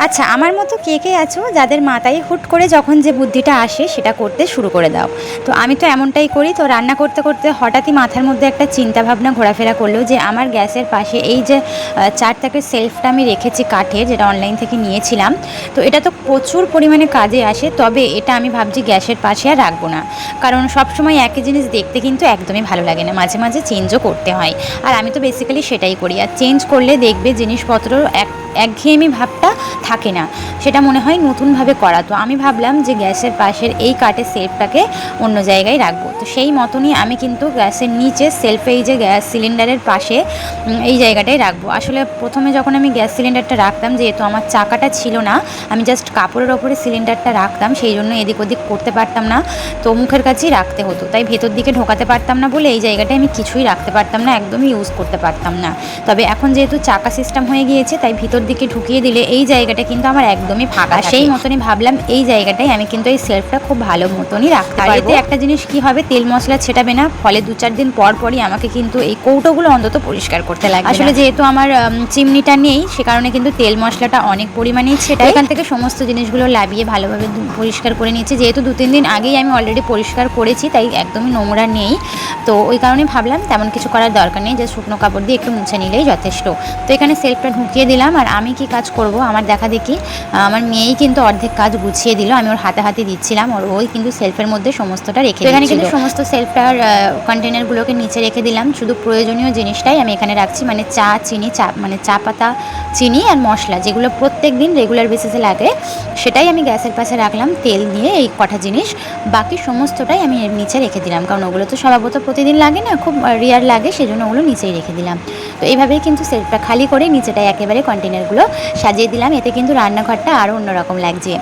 আচ্ছা, আমার মতো কে কে আছো যাদের মাথায় হুট করে যখন যে বুদ্ধিটা আসে সেটা করতে শুরু করে দাও? তো আমি তো এমনটাই করি। তো রান্না করতে করতে হঠাৎই মাথার মধ্যে একটা চিন্তাভাবনা ঘোরাফেরা করলো যে আমার গ্যাসের পাশে এই যে ৪ তাকের সেলফটা আমি রেখেছি কাঠের, যেটা অনলাইন থেকে নিয়েছিলাম। তো এটা তো প্রচুর পরিমাণে কাজে আসে, তবে এটা আমি ভাবছি গ্যাসের পাশে আর রাখবো না। কারণ সবসময় একই জিনিস দেখতে কিন্তু একদমই ভালো লাগে না, মাঝে মাঝে চেঞ্জও করতে হয়। আর আমি তো বেসিক্যালি সেটাই করি। আর চেঞ্জ করলে দেখবে জিনিসপত্র একঘেয়েমি ভাবটা থাকে না, সেটা মনে হয় নতুনভাবে করা। তো আমি ভাবলাম যে গ্যাসের পাশের এই কাঠের সেলফটাকে অন্য জায়গায় রাখবো। তো সেই মতনই আমি কিন্তু গ্যাসের নিচে সেলফে, এই যে গ্যাস সিলিন্ডারের পাশে এই জায়গাটাই রাখবো। আসলে প্রথমে যখন আমি গ্যাস সিলিন্ডারটা রাখতাম, যেহেতু আমার চাকাটা ছিল না, আমি জাস্ট কাপড়ের ওপরে সিলিন্ডারটা রাখতাম, সেই জন্য এদিক ওদিক করতে পারতাম না। তো মুখের কাছেই রাখতে হতো, তাই ভেতর দিকে ঢোকাতে পারতাম না বলে এই জায়গাটায় আমি কিছুই রাখতে পারতাম না, একদমই ইউজ করতে পারতাম না। তবে এখন যেহেতু চাকা সিস্টেম হয়ে গিয়েছে, তাই ভিতর দিকে ঢুকিয়ে দিলে এই জায়গাটা কিন্তু আমার একদমই ফাঁকা। সেই মতনই ভাবলাম এই জায়গাটায় আমি কিন্তু এই সেলফটা খুব ভালো মতনই রাখতে পারবো। এতে একটা জিনিস কি হবে, তেল মশলা ছেটাবে না, ফলে ২-৪ দিন পর পরই আমাকে কিন্তু এই কৌটোগুলো অন্তত পরিষ্কার করতে লাগবে। আসলে যেহেতু আমার চিমনিটা নেই, সে কারণে কিন্তু তেল মশলাটা অনেক পরিমাণেই ছেটাই। এখান থেকে সমস্ত জিনিসগুলো লাবিয়ে ভালোভাবে পরিষ্কার করে নিচ্ছি। যেহেতু ২-৩ দিন আগেই আমি অলরেডি পরিষ্কার করেছি, তাই একদমই নোংরা নেই। তো ওই কারণে ভাবলাম তেমন কিছু করার দরকার নেই, যে শুকনো কাপড় দিয়ে একটু মুছে নিলেই যথেষ্ট। তো এখানে সেলফটা ঢুকিয়ে দিলাম। আর আমি কি কাজ করব, আমার দেখা দেখি আমার মেয়েই কিন্তু অর্ধেক কাজ গুছিয়ে দিল। আমি ওর হাতে হাতে দিচ্ছিলাম, আর ওই কিন্তু সেলফের মধ্যে সমস্তটা রেখে দিল। এখানে কিন্তু সমস্ত সেলফটার কন্টেনারগুলোকে নিচে রেখে দিলাম। শুধু প্রয়োজনীয় জিনিসটাই আমি এখানে রাখছি, মানে চা, চিনি, চা পাতা, চিনি আর মশলা, যেগুলো প্রত্যেক দিন রেগুলার বেসিসে লাগে, সেটাই আমি গ্যাসের পাশে রাখলাম। তেল দিয়ে এই কটা জিনিস, বাকি সমস্তটাই আমি এর নিচে রেখে দিলাম, কারণ ওগুলো তো স্বভাবত প্রতিদিন লাগে না, খুব রেয়ার লাগে, সেজন্য ওগুলো নিচেই রেখে দিলাম। তো এইভাবেই কিন্তু সেলফটা খালি করে নিচেটায় একেবারে কন্টেনারগুলো সাজিয়ে দিলাম। এতে কিন্তু রান্নাঘরটা আরও অন্যরকম লাগছে।